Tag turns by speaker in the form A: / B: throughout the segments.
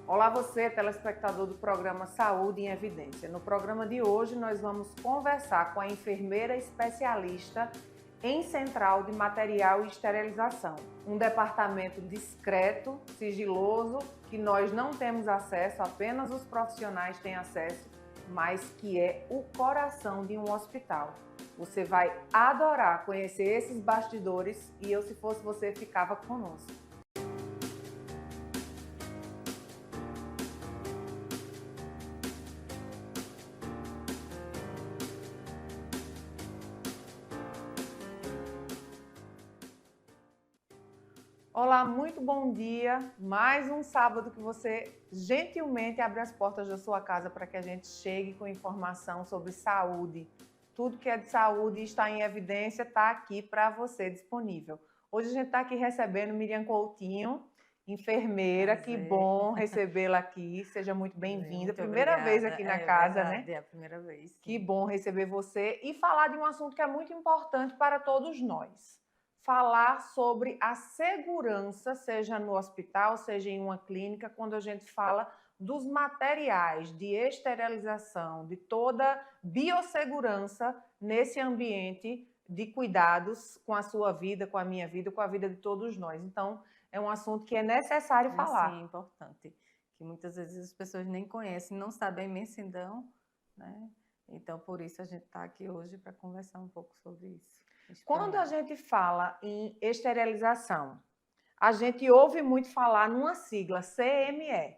A: Olá você, telespectador do programa Saúde em Evidência. No programa de hoje nós vamos conversar com a enfermeira especialista em central de material e esterilização. Um departamento discreto, sigiloso, que nós não temos acesso, apenas os profissionais têm acesso, mas que é o coração de um hospital. Você vai adorar conhecer esses bastidores e eu, se fosse você, ficava conosco. Olá, muito bom dia. Mais um sábado que você gentilmente abre as portas da sua casa para que a gente chegue com informação sobre saúde. Tudo que é de saúde e está em evidência está aqui para você disponível. Hoje a gente está aqui recebendo Miriam Coutinho, enfermeira. Que bom recebê-la aqui. Seja muito bem-vinda. Primeira
B: Obrigada.
A: vez aqui na casa,
B: verdade,
A: né?
B: É a primeira vez. Sim.
A: Que bom receber você e falar de um assunto que é muito importante para todos nós. Falar sobre a segurança, seja no hospital, seja em uma clínica, quando a gente fala dos materiais de esterilização, de toda biossegurança nesse ambiente de cuidados com a sua vida, com a minha vida, com a vida de todos nós. Então, é um assunto que é necessário falar.
B: Sim, importante. Que muitas vezes as pessoas nem conhecem, não sabem a imensidão, né? Então, por isso a gente está aqui hoje para conversar um pouco sobre isso.
A: Quando a gente fala em esterilização, a gente ouve muito falar numa sigla, CME.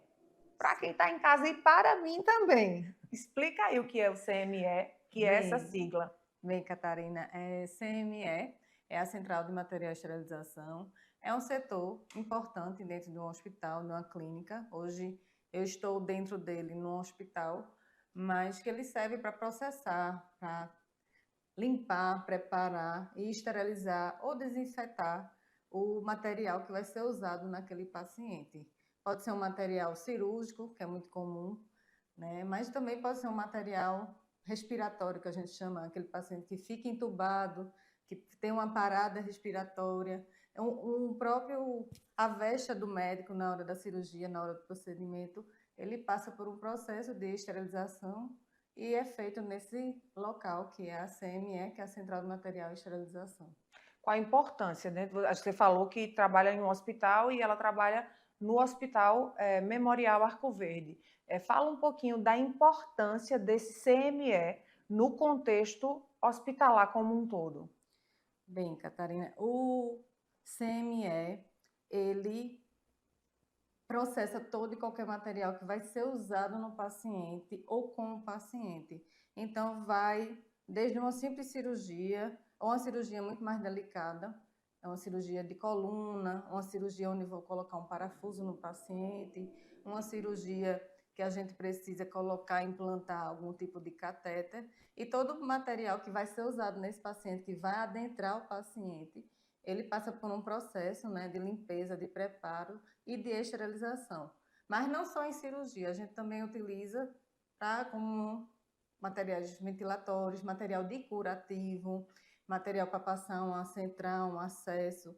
A: Para quem está em casa e para mim também. Explica aí o que é o CME, que é essa sigla.
B: Bem, Catarina, CME é a Central de Material de Esterilização. É um setor importante dentro de um hospital, de uma clínica. Hoje eu estou dentro dele num hospital, mas que ele serve para processar, para limpar, preparar e esterilizar ou desinfetar o material que vai ser usado naquele paciente. Pode ser um material cirúrgico, que é muito comum, né? Mas também pode ser um material respiratório, que a gente chama, aquele paciente que fica entubado, que tem uma parada respiratória, a vexa do médico na hora da cirurgia, na hora do procedimento, ele passa por um processo de esterilização e é feito nesse local, que é a CME, que é a Central de Material e Esterilização.
A: Qual a importância, né? Você falou que trabalha em um hospital e ela trabalha no Hospital Memorial Arco Verde. Fala um pouquinho da importância desse CME no contexto hospitalar como um todo.
B: Bem, Catarina, o CME, ele processa todo e qualquer material que vai ser usado no paciente ou com o paciente. Então, vai desde uma simples cirurgia, ou uma cirurgia muito mais delicada, é uma cirurgia de coluna, uma cirurgia onde vou colocar um parafuso no paciente, uma cirurgia que a gente precisa colocar, implantar algum tipo de catéter, e todo o material que vai ser usado nesse paciente, que vai adentrar o paciente, ele passa por um processo, né, de limpeza, de preparo e de esterilização. Mas não só em cirurgia, a gente também utiliza como materiais ventilatórios, material de curativo, material para passar uma central, um acesso,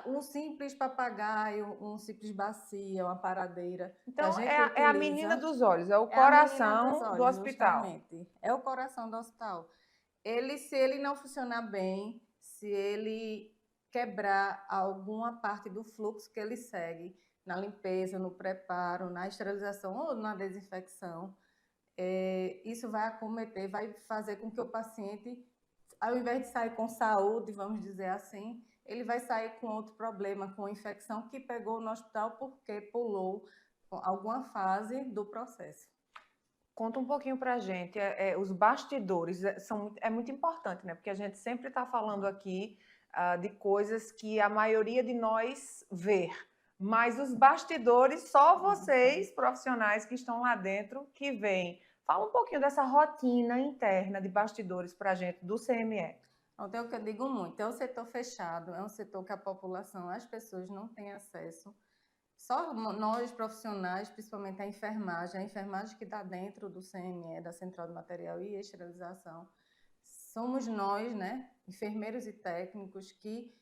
B: um simples papagaio, um simples bacia, uma paradeira.
A: Então, é a menina dos olhos, é o coração do hospital.
B: Justamente. É o coração do hospital. Se ele não funcionar bem, se ele quebrar alguma parte do fluxo que ele segue na limpeza, no preparo, na esterilização ou na desinfecção, isso vai acometer, vai fazer com que o paciente, ao invés de sair com saúde, vamos dizer assim, ele vai sair com outro problema, com infecção que pegou no hospital porque pulou alguma fase do processo.
A: Conta um pouquinho para a gente, os bastidores é muito importante, né? Porque a gente sempre está falando aqui de coisas que a maioria de nós vê, mas os bastidores só vocês, profissionais que estão lá dentro, que veem. Fala um pouquinho dessa rotina interna de bastidores para a gente do CME.
B: Então, é o que eu digo muito, é um setor fechado, é um setor que a população, as pessoas não têm acesso. Só nós, profissionais, principalmente a enfermagem que está dentro do CME, da Central de Material e Esterilização, somos nós, né, enfermeiros e técnicos, que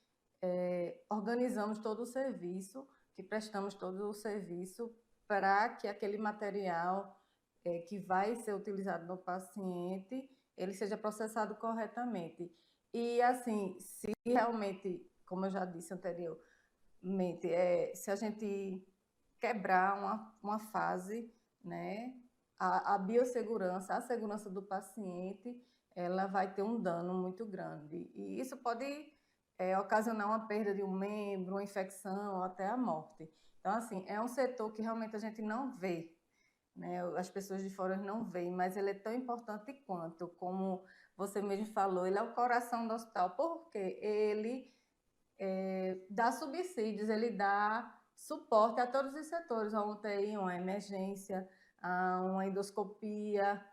B: organizamos todo o serviço, que prestamos todo o serviço para que aquele material que vai ser utilizado no paciente, ele seja processado corretamente. E, assim, se realmente, como eu já disse anteriormente, se a gente quebrar uma fase, né, a biossegurança, a segurança do paciente, ela vai ter um dano muito grande. E isso pode ocasionar uma perda de um membro, uma infecção, até a morte. Então, assim, é um setor que realmente a gente não vê, né? As pessoas de fora não veem, mas ele é tão importante quanto, como você mesmo falou, ele é o coração do hospital, porque ele dá subsídios, ele dá suporte a todos os setores, a UTI, uma emergência, a uma endoscopia,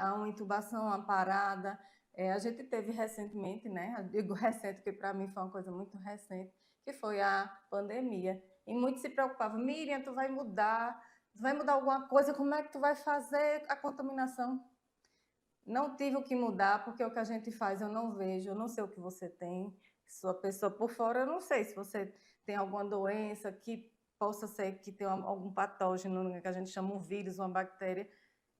B: a uma intubação, uma parada. A gente teve recentemente, né? Eu digo recente, porque para mim foi uma coisa muito recente, que foi a pandemia. E muitos se preocupavam, Miriam, tu vai mudar alguma coisa, como é que tu vai fazer a contaminação? Não tive o que mudar, porque o que a gente faz eu não vejo, eu não sei o que você tem, sua pessoa por fora, eu não sei se você tem alguma doença que possa ser que tenha algum patógeno, que a gente chama um vírus, uma bactéria,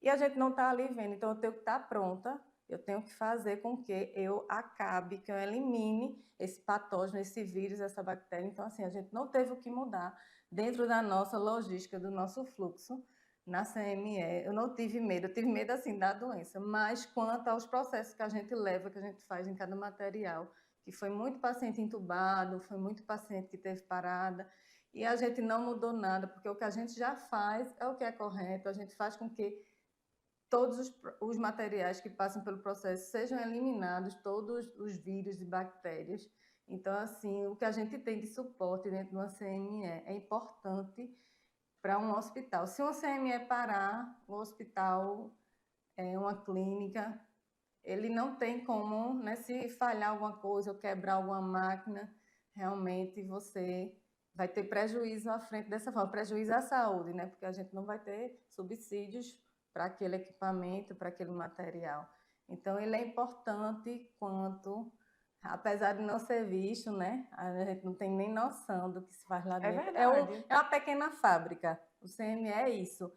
B: e a gente não está ali vendo, então eu tenho que estar pronta, eu tenho que fazer com que eu acabe, que eu elimine esse patógeno, esse vírus, essa bactéria. Então, assim, a gente não teve o que mudar dentro da nossa logística, do nosso fluxo, na CME, eu não tive medo, eu tive medo assim da doença, mas quanto aos processos que a gente leva, que a gente faz em cada material, que foi muito paciente entubado, foi muito paciente que teve parada, e a gente não mudou nada, porque o que a gente já faz é o que é correto, a gente faz com que todos os materiais que passam pelo processo sejam eliminados, todos os vírus e bactérias. Então, assim, o que a gente tem de suporte dentro de uma CME é importante para um hospital. Se uma CME parar, o hospital é uma clínica, ele não tem como, né, se falhar alguma coisa ou quebrar alguma máquina, realmente você vai ter prejuízo à frente dessa forma, prejuízo à saúde, né, porque a gente não vai ter subsídios para aquele equipamento, para aquele material. Então, ele é importante quanto, apesar de não ser visto, né, a gente não tem nem noção do que se faz lá
A: É
B: dentro.
A: verdade.
B: É uma pequena fábrica. O CME é isso.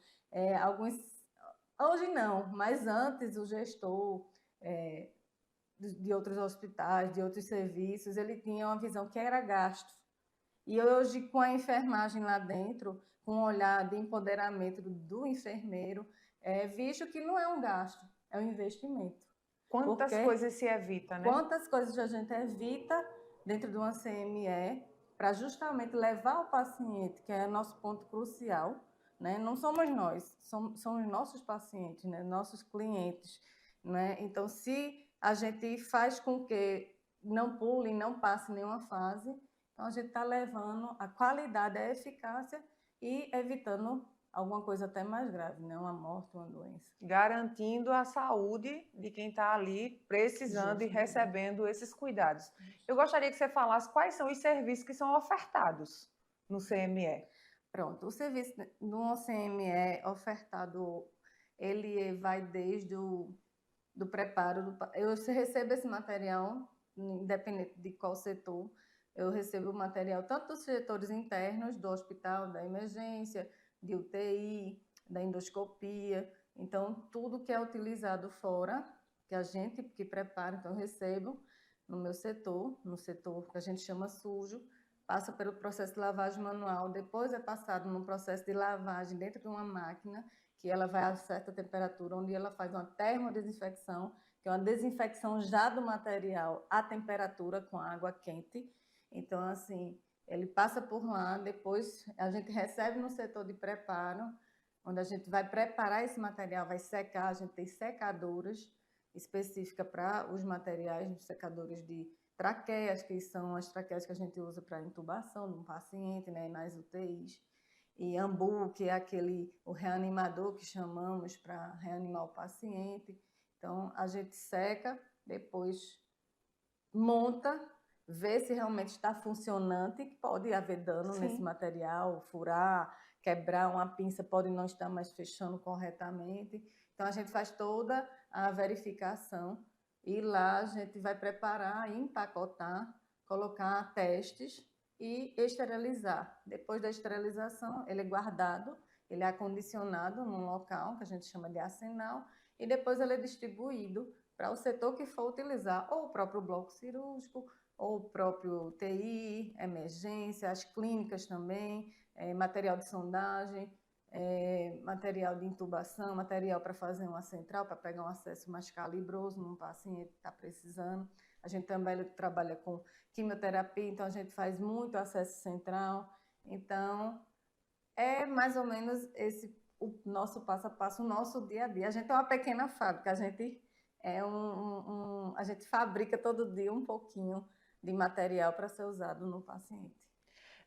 B: Hoje não, mas antes o gestor é, de outros hospitais, de outros serviços, ele tinha uma visão que era gasto. E hoje, com a enfermagem lá dentro, com um olhar de empoderamento do enfermeiro, é visto que não é um gasto, é um investimento.
A: Quantas
B: Porque
A: coisas se evita, né?
B: quantas coisas a gente evita dentro de uma CME para justamente levar o paciente, que é nosso ponto crucial, né? Não somos nós, são os nossos pacientes, né? Nossos clientes, né? Então, se a gente faz com que não pule, não passe nenhuma fase, então a gente está levando a qualidade, a eficácia e evitando alguma coisa até mais grave, né? Uma morte, uma doença.
A: Garantindo a saúde de quem está ali precisando e recebendo esses cuidados. Eu gostaria que você falasse quais são os serviços que são ofertados no CME.
B: Pronto, o serviço no CME ofertado, ele vai desde do preparo, eu recebo esse material, independente de qual setor, eu recebo o material tanto dos setores internos do hospital, da emergência, de UTI, da endoscopia, então tudo que é utilizado fora, que a gente que prepara, então eu recebo no meu setor, no setor que a gente chama sujo, passa pelo processo de lavagem manual, depois é passado num processo de lavagem dentro de uma máquina, que ela vai a certa temperatura, onde ela faz uma termodesinfecção, que é uma desinfecção já do material à temperatura com água quente. Então, assim, ele passa por lá, depois a gente recebe no setor de preparo, onde a gente vai preparar esse material, vai secar, a gente tem secadoras específicas para os materiais, secadores de traqueias, que são as traqueias que a gente usa para intubação de um paciente, né, nas UTIs. E ambu, que é o reanimador que chamamos para reanimar o paciente. Então, a gente seca, depois monta, vê se realmente está funcionante, que pode haver dano nesse material, furar, quebrar uma pinça, pode não estar mais fechando corretamente. Então, a gente faz toda a verificação e lá a gente vai preparar, empacotar, colocar testes e esterilizar. Depois da esterilização, ele é guardado, ele é acondicionado num local que a gente chama de arsenal e depois ele é distribuído para o setor que for utilizar, ou o próprio bloco cirúrgico, ou o próprio UTI, emergência, as clínicas também, material de sondagem, material de intubação, material para fazer uma central, para pegar um acesso mais calibroso num paciente que está precisando. A gente também trabalha com quimioterapia, então a gente faz muito acesso central. Então, é mais ou menos esse o nosso passo a passo, o nosso dia a dia. A gente é uma pequena fábrica, a gente a gente fabrica todo dia um pouquinho de material para ser usado no paciente.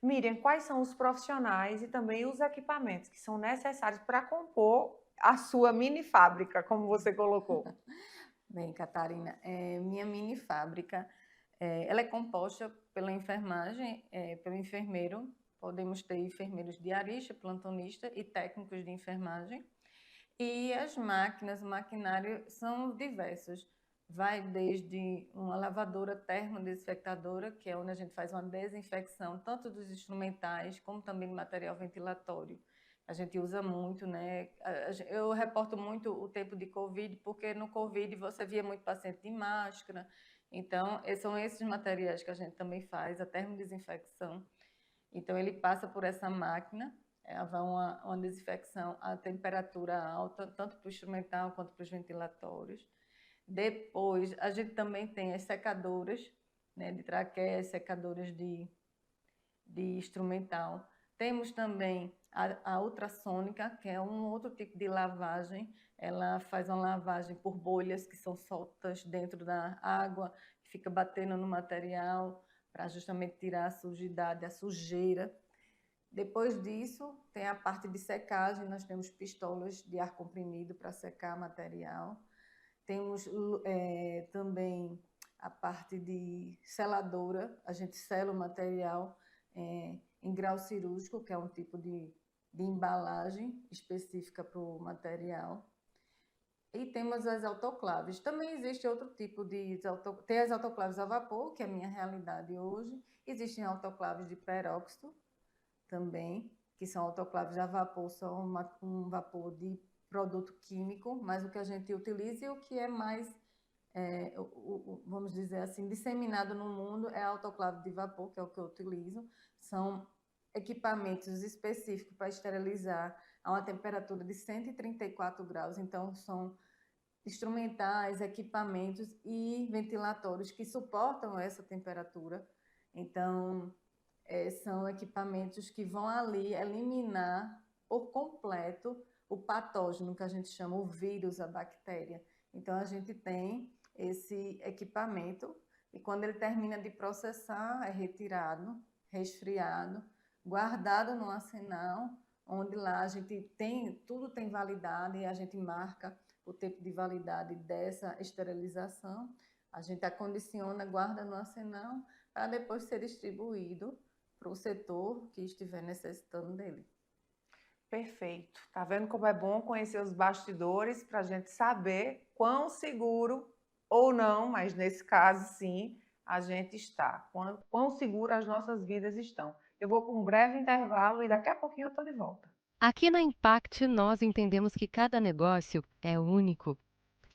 A: Miriam, quais são os profissionais e também os equipamentos que são necessários para compor a sua mini fábrica, como você colocou?
B: Bem, Catarina, minha mini fábrica, ela é composta pela enfermagem, pelo enfermeiro. Podemos ter enfermeiros diaristas, plantonistas e técnicos de enfermagem. E as máquinas, o maquinário são diversos. Vai desde uma lavadora termodesinfectadora, que é onde a gente faz uma desinfecção tanto dos instrumentais como também do material ventilatório. A gente usa muito, né? Eu reporto muito o tempo de Covid, porque no Covid você via muito paciente de máscara. Então, são esses materiais que a gente também faz, a termodesinfecção. Então, ele passa por essa máquina, vai uma desinfecção a temperatura alta, tanto para o instrumental quanto para os ventilatórios. Depois, a gente também tem as secadoras, né, de traqueia, as secadoras de instrumental. Temos também a ultrassônica, que é um outro tipo de lavagem. Ela faz uma lavagem por bolhas que são soltas dentro da água, que fica batendo no material para justamente tirar a sujidade, a sujeira. Depois disso, tem a parte de secagem, nós temos pistolas de ar comprimido para secar material. Temos também a parte de seladora, a gente sela o material em grau cirúrgico, que é um tipo de embalagem específica para o material. E temos as autoclaves. Também existe outro tipo de... Tem as autoclaves a vapor, que é a minha realidade hoje. Existem autoclaves de peróxido também, que são autoclaves a vapor, são um vapor de produto químico, mas o que a gente utiliza e o que é mais, vamos dizer assim, disseminado no mundo é a autoclave de vapor, que é o que eu utilizo. São equipamentos específicos para esterilizar a uma temperatura de 134 graus, então são instrumentais, equipamentos e ventilatórios que suportam essa temperatura. Então, são equipamentos que vão ali eliminar por completo o patógeno, que a gente chama o vírus, a bactéria. Então, a gente tem esse equipamento e quando ele termina de processar, é retirado, resfriado, guardado no arsenal, onde lá a gente tudo tem validade e a gente marca o tempo de validade dessa esterilização. A gente acondiciona, guarda no arsenal para depois ser distribuído para o setor que estiver necessitando dele.
A: Perfeito. Tá vendo como é bom conhecer os bastidores para a gente saber quão seguro ou não, mas nesse caso sim, a gente está. Quão seguro as nossas vidas estão. Eu vou para um breve intervalo e daqui a pouquinho eu estou de volta.
C: Aqui na Impact, nós entendemos que cada negócio é único.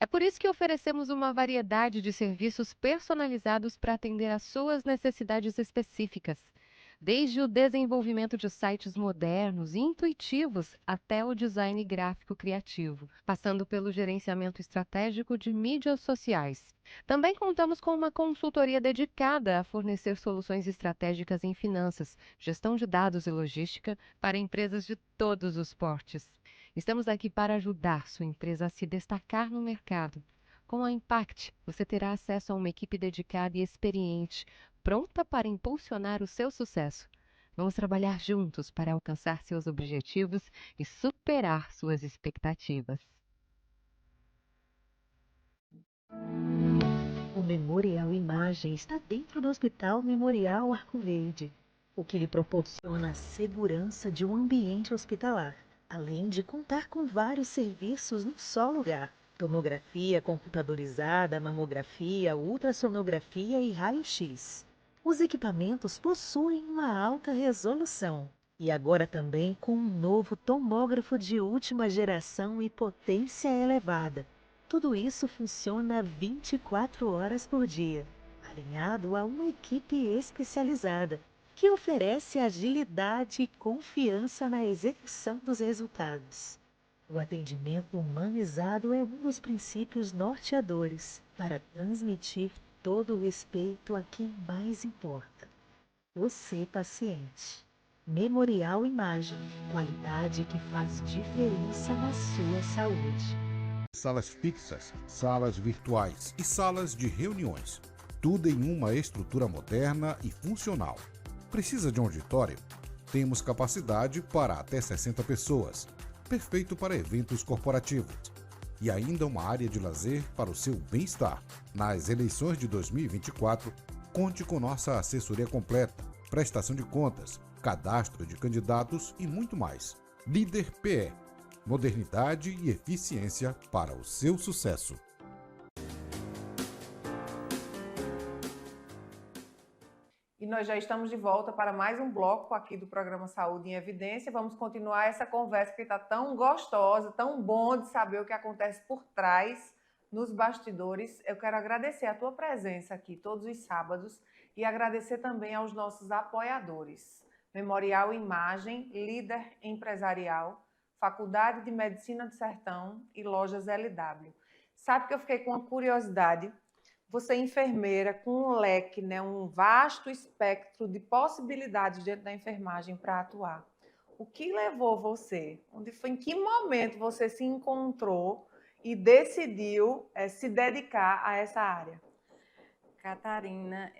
C: É por isso que oferecemos uma variedade de serviços personalizados para atender às suas necessidades específicas. Desde o desenvolvimento de sites modernos e intuitivos até o design gráfico criativo, passando pelo gerenciamento estratégico de mídias sociais. Também contamos com uma consultoria dedicada a fornecer soluções estratégicas em finanças, gestão de dados e logística para empresas de todos os portes. Estamos aqui para ajudar sua empresa a se destacar no mercado. Com a Impact, você terá acesso a uma equipe dedicada e experiente, pronta para impulsionar o seu sucesso. Vamos trabalhar juntos para alcançar seus objetivos e superar suas expectativas.
D: O Memorial Imagem está dentro do Hospital Memorial Arco Verde, o que lhe proporciona a segurança de um ambiente hospitalar, além de contar com vários serviços num só lugar: tomografia computadorizada, mamografia, ultrassonografia e raio-x. Os equipamentos possuem uma alta resolução e agora também com um novo tomógrafo de última geração e potência elevada. Tudo isso funciona 24 horas por dia, alinhado a uma equipe especializada que oferece agilidade e confiança na execução dos resultados. O atendimento humanizado é um dos princípios norteadores para transmitir todo o respeito a quem mais importa. Você, paciente. Memorial Imagem, qualidade que faz diferença na sua saúde.
E: Salas fixas, salas virtuais e salas de reuniões. Tudo em uma estrutura moderna e funcional. Precisa de um auditório? Temos capacidade para até 60 pessoas. Perfeito para eventos corporativos. E ainda uma área de lazer para o seu bem-estar. Nas eleições de 2024, conte com nossa assessoria completa, prestação de contas, cadastro de candidatos e muito mais. Líder PE. Modernidade e eficiência para o seu sucesso.
A: E nós já estamos de volta para mais um bloco aqui do programa Saúde em Evidência. Vamos continuar essa conversa que está tão gostosa, tão bom de saber o que acontece por trás, nos bastidores. Eu quero agradecer a tua presença aqui todos os sábados e agradecer também aos nossos apoiadores. Memorial Imagem, Líder Empresarial, Faculdade de Medicina do Sertão e Lojas LW. Sabe que eu fiquei com uma curiosidade? Você é enfermeira com um leque, né, um vasto espectro de possibilidades dentro da enfermagem para atuar. O que levou você? Em que momento você se encontrou e decidiu se dedicar a essa área?
B: Catarina,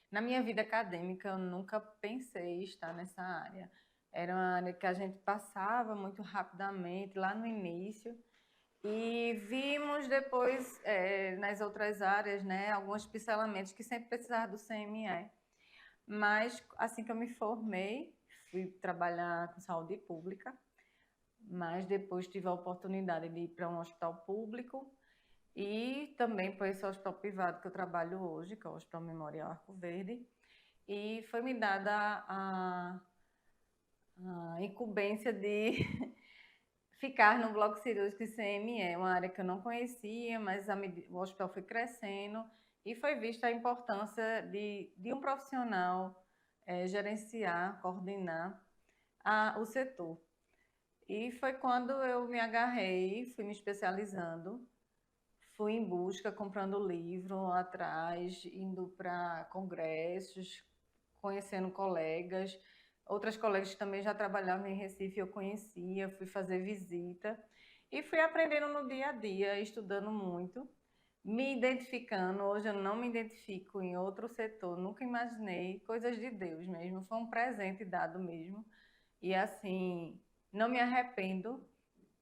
B: na minha vida acadêmica eu nunca pensei em estar nessa área. Era uma área que a gente passava muito rapidamente lá no início. E vimos depois, nas outras áreas, né, alguns pincelamentos que sempre precisavam do CME. Mas, assim que eu me formei, fui trabalhar com saúde pública, mas depois tive a oportunidade de ir para um hospital público e também para esse hospital privado que eu trabalho hoje, que é o Hospital Memorial Arco Verde. E foi me dada a incumbência de ficar no bloco cirúrgico de CME, uma área que eu não conhecia, mas o hospital foi crescendo e foi vista a importância de um profissional gerenciar, coordenar o setor. E foi quando eu me agarrei, fui me especializando, fui em busca, comprando livro atrás, indo para congressos, conhecendo colegas. Outras colegas que também já trabalhavam em Recife, eu conhecia, fui fazer visita e fui aprendendo no dia a dia, estudando muito, me identificando. Hoje eu não me identifico em outro setor, nunca imaginei, coisas de Deus mesmo, foi um presente dado mesmo. E assim, não me arrependo,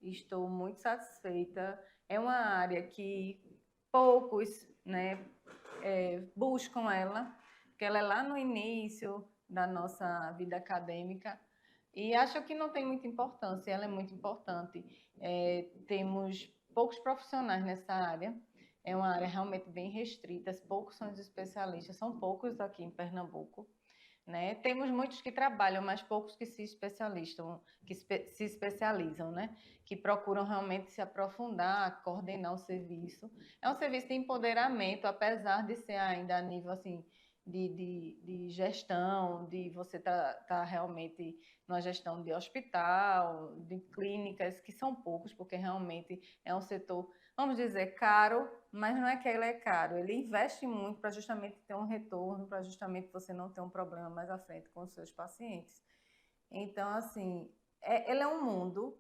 B: estou muito satisfeita. É uma área que poucos, né, buscam ela, porque ela é lá no início da nossa vida acadêmica e acho que não tem muita importância, ela é muito importante. Temos poucos profissionais nessa área, é uma área realmente bem restrita, poucos são os especialistas, são poucos aqui em Pernambuco, né? Temos muitos que trabalham, mas poucos que se especializam, se especializam, né? Que procuram realmente se aprofundar, coordenar o serviço. É um serviço de empoderamento, apesar de ser ainda a nível assim de gestão, de você tá realmente numa gestão de hospital, de clínicas, que são poucos, porque realmente é um setor, vamos dizer, caro, mas não é que ele é caro, ele investe muito para justamente ter um retorno, para justamente você não ter um problema mais à frente com os seus pacientes. Então, assim, ele é um mundo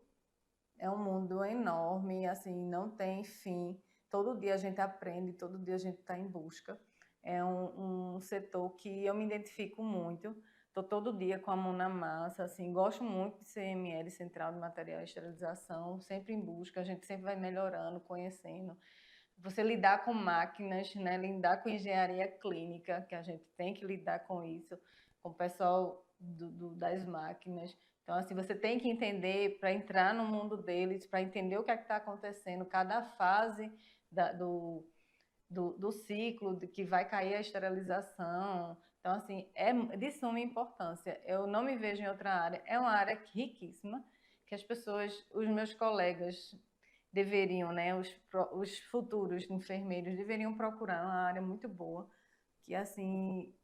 B: enorme, assim, não tem fim. Todo dia a gente aprende, todo dia a gente está em busca. É um setor que eu me identifico muito. Estou todo dia com a mão na massa, assim, gosto muito de CML, Central de Material e Esterilização, sempre em busca, a gente sempre vai melhorando, conhecendo. Você lidar com máquinas, né, lidar com engenharia clínica, que a gente tem que lidar com isso, com o pessoal das máquinas. Então, assim, você tem que entender para entrar no mundo deles, para entender o que é que está acontecendo, cada fase do ciclo, de que vai cair a esterilização. Então, assim, é de suma importância. Eu não me vejo em outra área. É uma área riquíssima, que as pessoas, os meus colegas deveriam, né, os futuros enfermeiros deveriam procurar uma área muito boa, que, assim,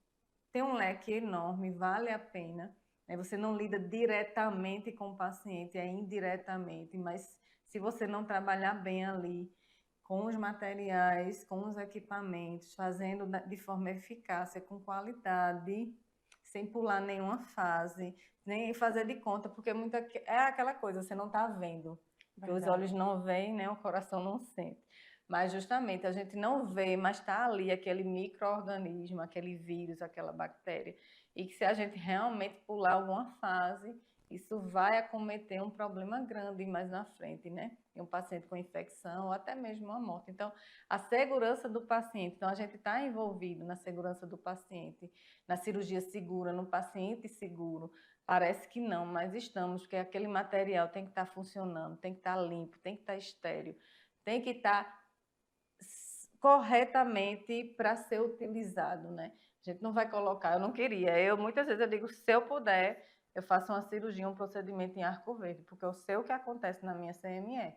B: tem um leque enorme, vale a pena. Né? Você não lida diretamente com o paciente, é indiretamente, mas se você não trabalhar bem ali, com os materiais, com os equipamentos, fazendo de forma eficácia, com qualidade, sem pular nenhuma fase, nem fazer de conta, porque é aquela coisa, você não está vendo, porque os olhos não veem, né? O coração não sente. Mas justamente a gente não vê, mas está ali aquele micro-organismo, aquele vírus, aquela bactéria, e que se a gente realmente pular alguma fase, isso vai acometer um problema grande mais na frente, né? Em um paciente com infecção ou até mesmo uma morte. Então, a segurança do paciente. Então, a gente está envolvido na segurança do paciente, na cirurgia segura, no paciente seguro. Parece que não, mas estamos, porque aquele material tem que estar funcionando, tem que estar limpo, tem que estar estéril, tem que estar corretamente para ser utilizado, né? A gente não vai colocar, eu não queria. Muitas vezes eu digo, se eu puder, eu faço uma cirurgia, um procedimento em Arco Verde, porque eu sei o que acontece na minha CME.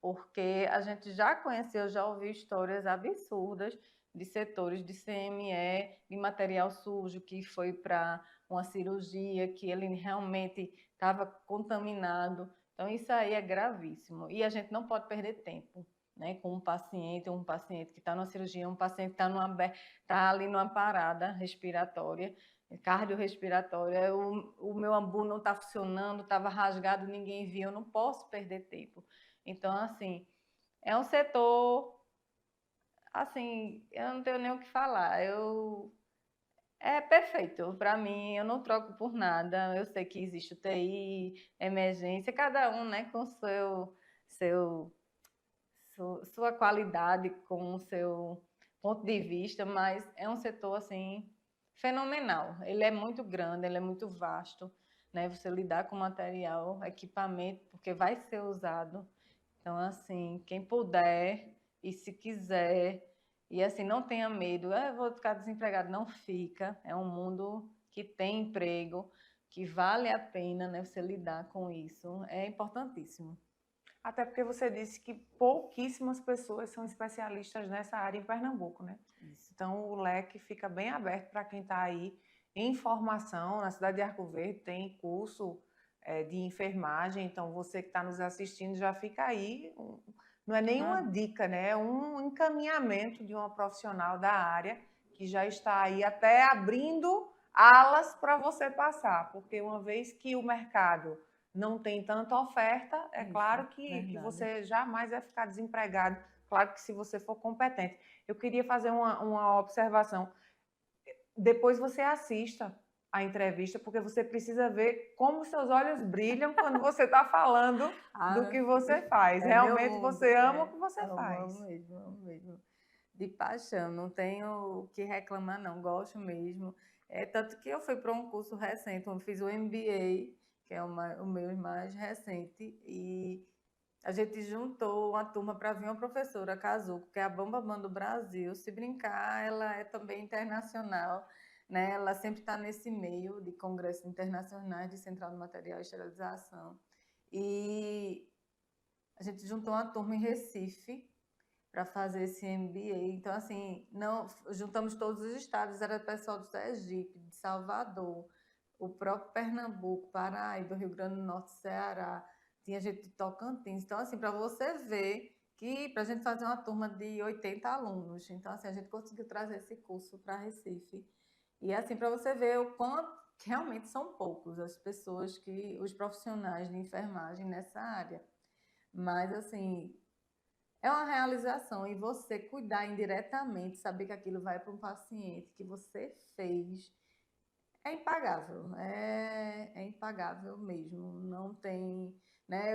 B: Porque a gente já conheceu, já ouviu histórias absurdas de setores de CME, de material sujo que foi para uma cirurgia, que ele realmente estava contaminado. Então, isso aí é gravíssimo. E a gente não pode perder tempo, né, com um paciente que está numa cirurgia, um paciente que está ali numa parada respiratória, cardiorrespiratória, o meu ambu não está funcionando, estava rasgado, ninguém viu, eu não posso perder tempo. Então, assim, é um setor, assim, eu não tenho nem o que falar. É perfeito para mim, eu não troco por nada. Eu sei que existe UTI, emergência, cada um, né, com sua qualidade, com o seu ponto de vista, mas é um setor, assim, fenomenal. Ele é muito grande, ele é muito vasto, né? Você lidar com material, equipamento, porque vai ser usado. Então, assim, quem puder e se quiser, e assim, não tenha medo, eu vou ficar desempregado, não fica. É um mundo que tem emprego, que vale a pena, né, você lidar com isso. É importantíssimo.
A: Até porque você disse que pouquíssimas pessoas são especialistas nessa área em Pernambuco, né?
B: Isso.
A: Então, o leque fica bem aberto para quem está aí em formação. Na cidade de Arco Verde tem curso de enfermagem, então você que está nos assistindo já fica aí, não é nenhuma dica, né? É um encaminhamento de uma profissional da área que já está aí até abrindo alas para você passar, porque uma vez que o mercado não tem tanta oferta, é
B: Isso,
A: claro que você jamais vai ficar desempregado, claro que se você for competente. Eu queria fazer uma observação. Depois você assista a entrevista, porque você precisa ver como seus olhos brilham quando você está falando do que você faz. Realmente você ama o que você faz.
B: Amo mesmo. De paixão, não tenho o que reclamar, não. Gosto mesmo. Tanto que eu fui para um curso recente, eu fiz o MBA, que é o meu mais recente, e a gente juntou uma turma para vir uma professora, a Kazuko, que é a Bambambam do Brasil. Se brincar, ela é também internacional, né? Ela sempre está nesse meio de congressos internacionais de central de material e esterilização. E a gente juntou uma turma em Recife para fazer esse MBA. Então, assim, não juntamos todos os estados, era pessoal do Sergipe, de Salvador, o próprio Pernambuco, Paraíba, Rio Grande do Norte, Ceará, tinha gente de Tocantins. Então, assim, para você ver que para a gente fazer uma turma de 80 alunos, então, assim, a gente conseguiu trazer esse curso para Recife. E, assim, para você ver o quanto que realmente são poucos as pessoas os profissionais de enfermagem nessa área. Mas, assim, é uma realização, e você cuidar indiretamente, saber que aquilo vai para um paciente que você fez, é impagável, é impagável mesmo, não tem, né,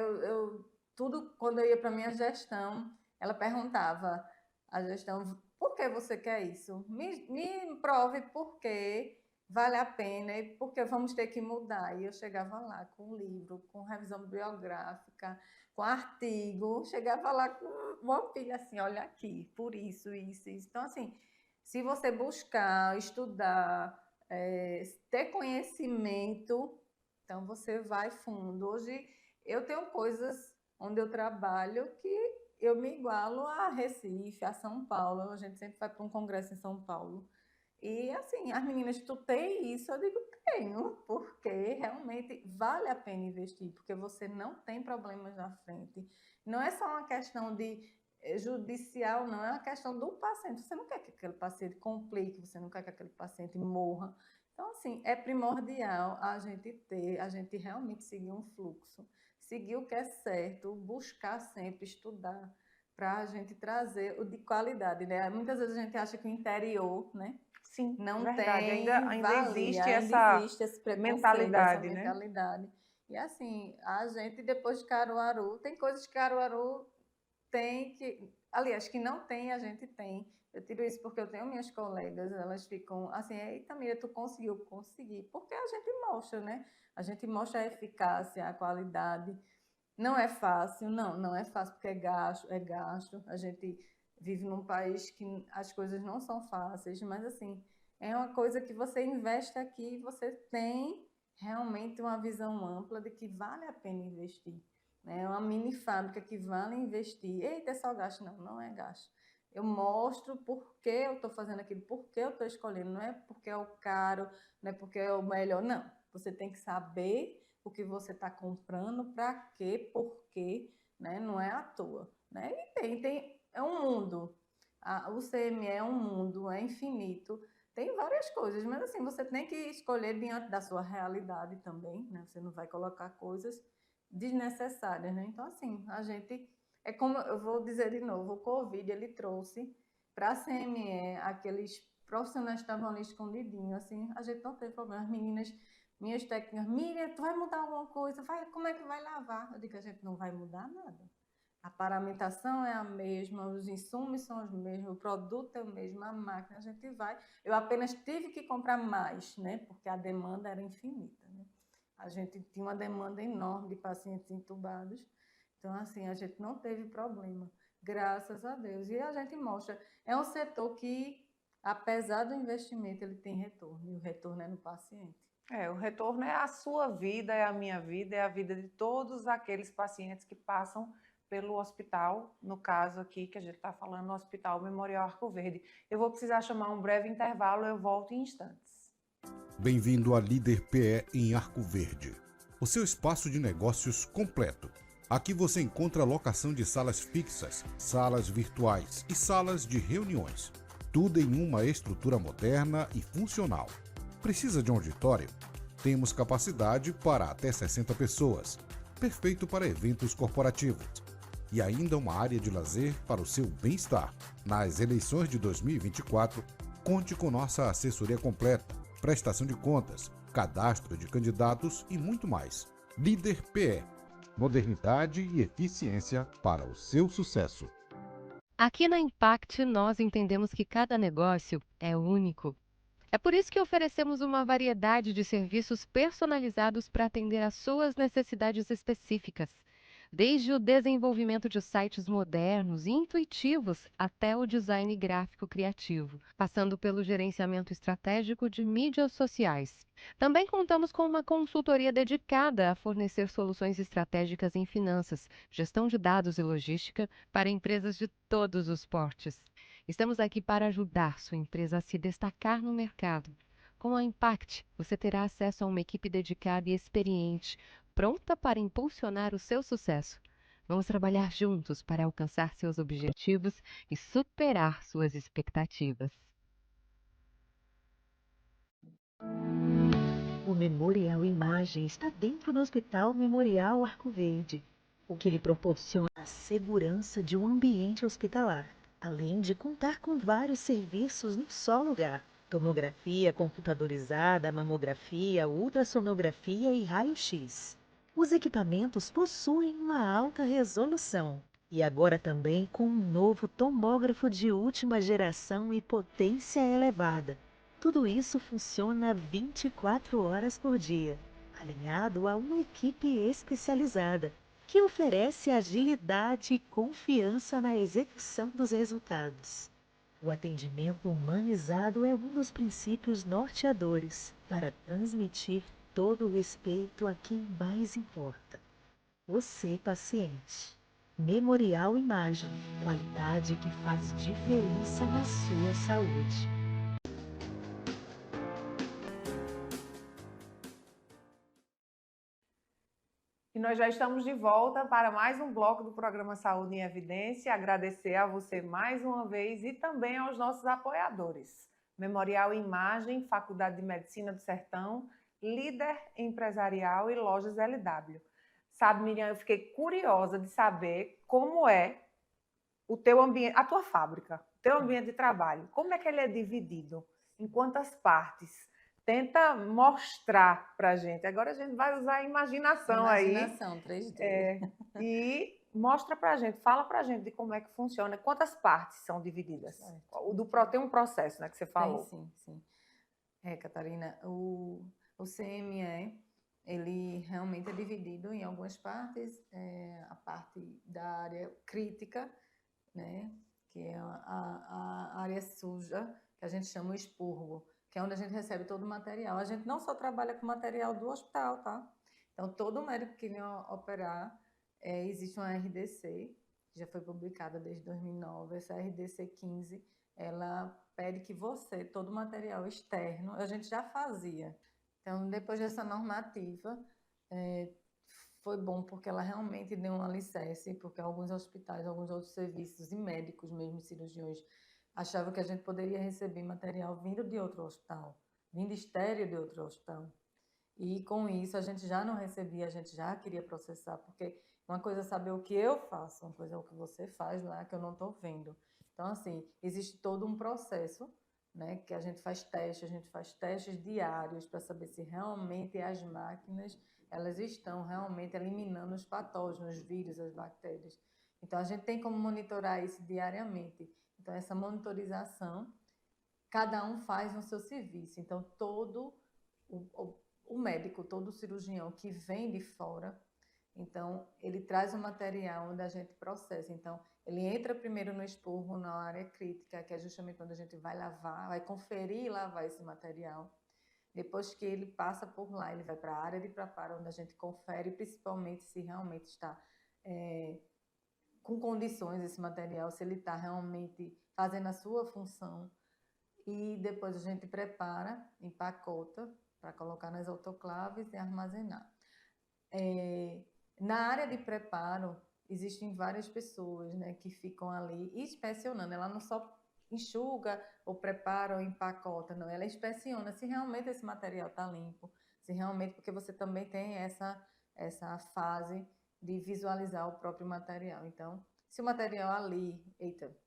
B: tudo, quando eu ia para a minha gestão, ela perguntava, a gestão, por que você quer isso? Me prove por que vale a pena, porque vamos ter que mudar. E eu chegava lá com livro, com revisão biográfica, com artigo, chegava lá com uma pilha assim, olha aqui, por isso, isso, isso. Então, assim, se você buscar, estudar, ter conhecimento, então você vai fundo. Hoje eu tenho coisas onde eu trabalho que eu me igualo a Recife, a São Paulo. A gente sempre vai para um congresso em São Paulo. E assim, as meninas, tu tem isso? Eu digo, tenho, porque realmente vale a pena investir, porque você não tem problemas na frente. Não é só uma questão de judicial, não, é uma questão do paciente. Você não quer que aquele paciente complique, você não quer que aquele paciente morra. Então, assim, é primordial a gente realmente seguir um fluxo, seguir o que é certo, buscar sempre estudar, para a gente trazer o de qualidade, né? Muitas vezes a gente acha que o interior, né?
A: Sim,
B: Não
A: verdade.
B: tem
A: Ainda
B: valia,
A: existe
B: ainda
A: essa
B: existe esse preconceito, essa
A: mentalidade, né?
B: mentalidade. E assim, a gente depois de Caruaru, tem coisas que Caruaru tem que, aliás, que não tem, a gente tem. Eu tiro isso porque eu tenho minhas colegas, elas ficam assim, eita, Mira, tu conseguiu? Consegui. Porque a gente mostra, né? A gente mostra a eficácia, a qualidade. Não é fácil, não é fácil porque é gasto, é gasto. A gente vive num país que as coisas não são fáceis, mas assim, é uma coisa que você investe aqui, você tem realmente uma visão ampla de que vale a pena investir. Né? É uma mini fábrica que vale investir. Eita, é só gasto? Não, não é gasto. Eu mostro por que eu estou fazendo aquilo, por que eu estou escolhendo. Não é porque é o caro, não é porque é o melhor, não. Você tem que saber o que você está comprando, para quê, por quê, né? Não é à toa. Né? E é um mundo. O CME é um mundo, é infinito. Tem várias coisas, mas assim, você tem que escolher diante da sua realidade também, né? Você não vai colocar coisas desnecessárias, né? Então, assim, a gente... É como eu vou dizer de novo, o Covid, ele trouxe para a CME aqueles profissionais que estavam ali escondidinhos, assim, a gente não teve problema. As meninas, minhas técnicas, Miriam, tu vai mudar alguma coisa? Como é que vai lavar? Eu digo, a gente não vai mudar nada. A paramentação é a mesma, os insumos são os mesmos, o produto é o mesmo, a máquina a gente vai. Eu apenas tive que comprar mais, né? Porque a demanda era infinita, né? A gente tinha uma demanda enorme de pacientes entubados. Então, assim, a gente não teve problema, graças a Deus. E a gente mostra, é um setor que, apesar do investimento, ele tem retorno, e o retorno é no paciente.
A: O retorno é a sua vida, é a minha vida, é a vida de todos aqueles pacientes que passam pelo hospital, no caso aqui que a gente está falando, no Hospital Memorial Arco Verde. Eu vou precisar chamar um breve intervalo, eu volto em instantes.
E: Bem-vindo à Líder PE em Arco Verde, o seu espaço de negócios completo. Aqui você encontra locação de salas fixas, salas virtuais e salas de reuniões. Tudo em uma estrutura moderna e funcional. Precisa de um auditório? Temos capacidade para até 60 pessoas. Perfeito para eventos corporativos. E ainda uma área de lazer para o seu bem-estar. Nas eleições de 2024, conte com nossa assessoria completa, prestação de contas, cadastro de candidatos e muito mais. Líder PE. Modernidade e eficiência para o seu sucesso.
C: Aqui na Impact, nós entendemos que cada negócio é único. É por isso que oferecemos uma variedade de serviços personalizados para atender às suas necessidades específicas, desde o desenvolvimento de sites modernos e intuitivos até o design gráfico criativo, passando pelo gerenciamento estratégico de mídias sociais. Também contamos com uma consultoria dedicada a fornecer soluções estratégicas em finanças, gestão de dados e logística para empresas de todos os portes. Estamos aqui para ajudar sua empresa a se destacar no mercado. Com a Impact, você terá acesso a uma equipe dedicada e experiente, pronta para impulsionar o seu sucesso. Vamos trabalhar juntos para alcançar seus objetivos e superar suas expectativas.
D: O Memorial Imagem está dentro do Hospital Memorial Arco Verde, o que lhe proporciona a segurança de um ambiente hospitalar, além de contar com vários serviços num só lugar: tomografia computadorizada, mamografia, ultrassonografia e raio-x. Os equipamentos possuem uma alta resolução e agora também com um novo tomógrafo de última geração e potência elevada. Tudo isso funciona 24 horas por dia, alinhado a uma equipe especializada, que oferece agilidade e confiança na execução dos resultados. O atendimento humanizado é um dos princípios norteadores para transmitir todo o respeito a quem mais importa. Você, paciente. Memorial Imagem, qualidade que faz diferença na sua saúde.
A: E nós já estamos de volta para mais um bloco do programa Saúde em Evidência. Agradecer a você mais uma vez e também aos nossos apoiadores. Memorial Imagem, Faculdade de Medicina do Sertão, Líder Empresarial e Lojas LW. Sabe, Miriam, eu fiquei curiosa de saber como é o teu ambiente, a tua fábrica, o teu ambiente de trabalho. Como é que ele é dividido? Em quantas partes? Tenta mostrar para a gente. Agora a gente vai usar a imaginação aí.
B: Imaginação, 3D.
A: E mostra para a gente, fala para a gente de como é que funciona, quantas partes são divididas. Tem um processo, né, que você falou.
B: Sim. Catarina, o CME, ele realmente é dividido em algumas partes. A parte da área crítica, né, que é a área suja, que a gente chama o expurgo, que é onde a gente recebe todo o material. A gente não só trabalha com material do hospital, tá? Então, todo médico que vem operar, existe uma RDC, que já foi publicada desde 2009, essa RDC 15, ela pede que você, todo o material externo, a gente já fazia. Então, depois dessa normativa, foi bom porque ela realmente deu um alicerce, porque alguns hospitais, alguns outros serviços e médicos, mesmo cirurgiões, achavam que a gente poderia receber material vindo de outro hospital, vindo estéreo de outro hospital. E com isso a gente já não recebia, a gente já queria processar, porque uma coisa é saber o que eu faço, uma coisa é o que você faz lá, que eu não estou vendo. Então, assim, existe todo um processo, né, que a gente faz testes diários para saber se realmente as máquinas elas estão realmente eliminando os patógenos, os vírus, as bactérias. Então, a gente tem como monitorar isso diariamente. Então, essa monitorização, cada um faz no seu serviço. Então, todo o médico, todo o cirurgião que vem de fora, então, ele traz o material onde a gente processa. Então, ele entra primeiro no expurgo, na área crítica, que é justamente onde a gente vai lavar, vai conferir e lavar esse material. Depois que ele passa por lá, ele vai para a área de preparo, onde a gente confere, principalmente se realmente está com condições esse material, se ele está realmente fazendo a sua função. E depois a gente prepara, empacota, para colocar nas autoclaves e armazenar. Na área de preparo, existem várias pessoas, né, que ficam ali inspecionando. Ela não só enxuga ou prepara ou empacota, não. Ela inspeciona se realmente esse material está limpo, se realmente, porque você também tem essa fase de visualizar o próprio material. Então, se o material ali,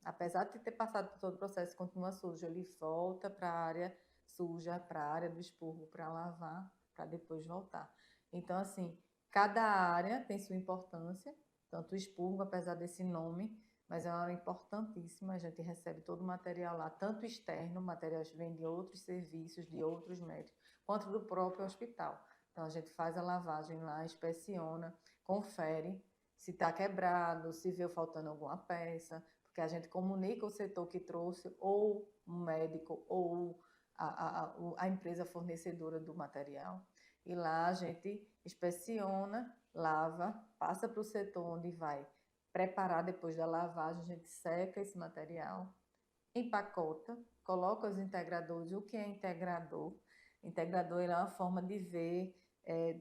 B: apesar de ter passado por todo o processo, continua sujo, ele volta para a área suja, para a área do expurgo, para lavar, para depois voltar. Então, assim, cada área tem sua importância, tanto o expurgo, apesar desse nome, mas é uma área importantíssima, a gente recebe todo o material lá, tanto externo, materiais que vêm de outros serviços, de outros médicos, quanto do próprio hospital. Então, a gente faz a lavagem lá, inspeciona, confere se está quebrado, se veio faltando alguma peça, porque a gente comunica o setor que trouxe, ou o médico, ou a empresa fornecedora do material. E lá a gente inspeciona, lava, passa para o setor onde vai preparar depois da lavagem, a gente seca esse material, empacota, coloca os integradores. O que é integrador? Integrador é uma forma de ver, é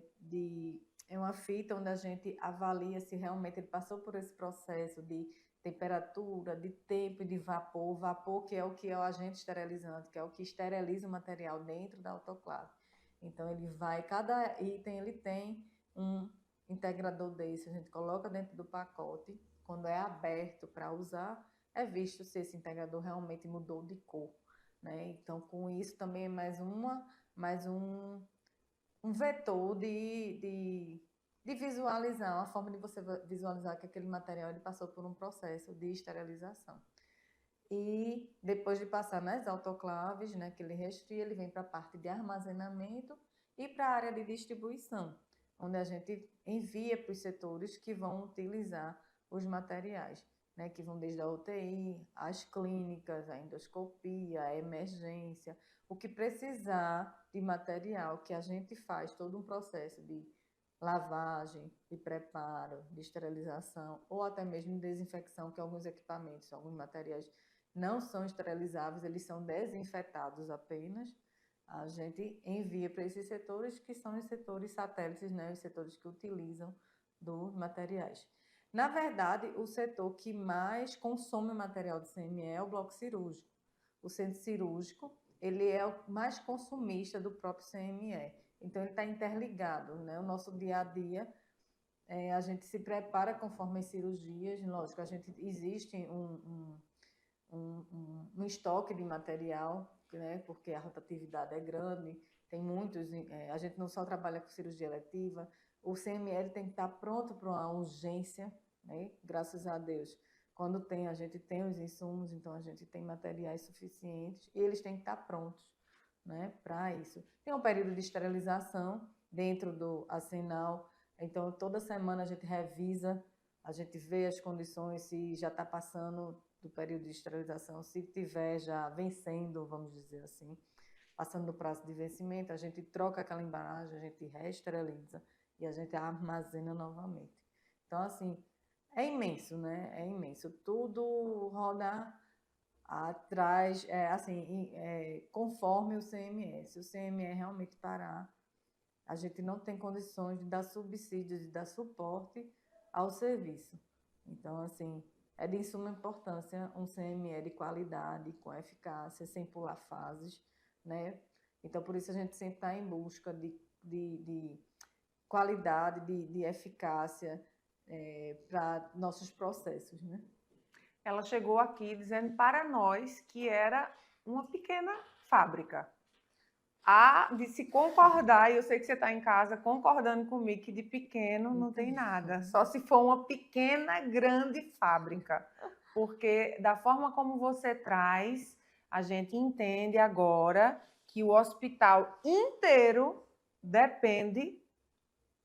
B: uma fita onde a gente avalia se realmente ele passou por esse processo de temperatura, de tempo e de vapor. O vapor que é o agente esterilizante, que é o que esteriliza o material dentro da autoclave. Então, cada item ele tem um integrador desse, a gente coloca dentro do pacote, quando é aberto para usar, é visto se esse integrador realmente mudou de cor, né? Então, com isso também é mais um vetor de visualizar, uma forma de você visualizar que aquele material ele passou por um processo de esterilização. e depois de passar nas autoclaves, né, que ele resfria, ele vem para a parte de armazenamento e para a área de distribuição, onde a gente envia para os setores que vão utilizar os materiais, né, que vão desde a UTI, as clínicas, a endoscopia, a emergência, o que precisar de material, que a gente faz todo um processo de lavagem, de preparo, de esterilização ou até mesmo de desinfecção, que alguns equipamentos, alguns materiais não são esterilizáveis, eles são desinfetados apenas. A gente envia para esses setores que são os setores satélites, né, os setores que utilizam dos materiais. Na verdade, o setor que mais consome material de CME é o bloco cirúrgico. O centro cirúrgico, ele é o mais consumista do próprio CME. Então, ele está interligado, né? O nosso dia a dia, a gente se prepara conforme as cirurgias. Lógico, existe um estoque de material, né? Porque a rotatividade é grande, tem muitos. A gente não só trabalha com cirurgia eletiva, o CML tem que estar pronto para uma urgência, né? Graças a Deus. Quando a gente tem os insumos, então a gente tem materiais suficientes e eles têm que estar prontos, né, para isso. Tem um período de esterilização dentro do arsenal, então toda semana a gente revisa, a gente vê as condições, se já está passando do período de esterilização, se tiver já vencendo, vamos dizer assim, passando do prazo de vencimento, a gente troca aquela embalagem, a gente reesteriliza e a gente armazena novamente. Então, assim, é imenso, né? É imenso. Tudo roda atrás, conforme o CME. Se o CME realmente parar, a gente não tem condições de dar subsídios, de dar suporte ao serviço. Então, assim, é de suma importância um CME de qualidade, com eficácia, sem pular fases, né? Então, por isso a gente sempre está em busca de qualidade, de eficácia para nossos processos, né?
A: Ela chegou aqui dizendo para nós que era uma pequena fábrica. Há de se concordar, e eu sei que você está em casa concordando comigo, que de pequeno não tem nada, só se for uma pequena, grande fábrica. Porque da forma como você traz, a gente entende agora que o hospital inteiro depende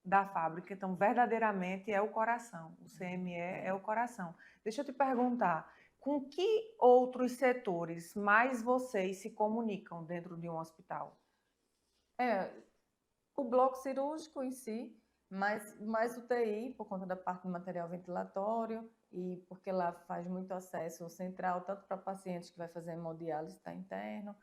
A: da fábrica, então verdadeiramente é o coração, o CME é o coração. Deixa eu te perguntar, com que outros setores mais vocês se comunicam dentro de um hospital?
B: O bloco cirúrgico em si, mais UTI, por conta da parte do material ventilatório e porque lá faz muito acesso central, tanto para pacientes que vai fazer hemodiálise, está interno,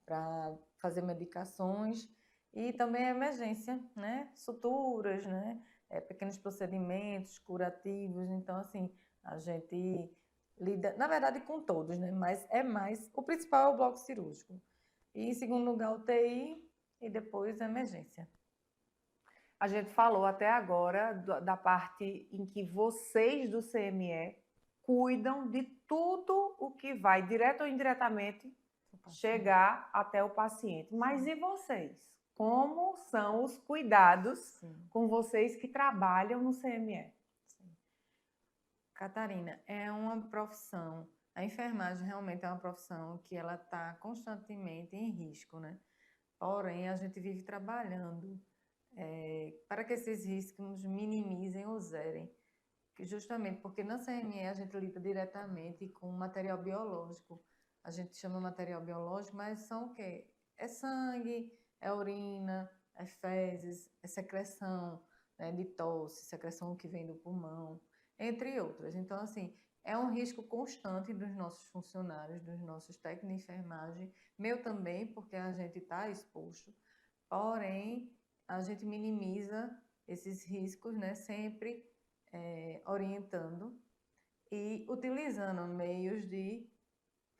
B: para fazer medicações, e também a emergência, né? Suturas, né? Pequenos procedimentos curativos. Então, assim, a gente lida, na verdade, com todos, né? Mas o principal é o bloco cirúrgico. E, em segundo lugar, UTI e depois a emergência.
A: A gente falou até agora da parte em que vocês do CME cuidam de tudo o que vai, direto ou indiretamente, chegar até o paciente. Mas e vocês? Como são os cuidados com vocês que trabalham no CME?
B: Catarina, é uma profissão, a enfermagem realmente é uma profissão que ela está constantemente em risco, né? Porém, a gente vive trabalhando para que esses riscos minimizem ou zerem. Justamente porque na CME a gente lida diretamente com material biológico. A gente chama material biológico, mas são o quê? É sangue, é urina, é fezes, é secreção, né, de tosse, secreção que vem do pulmão, entre outras. Então, assim, é um risco constante dos nossos funcionários, dos nossos técnicos de enfermagem, meu também, porque a gente está exposto. Porém, a gente minimiza esses riscos, né, sempre orientando e utilizando meios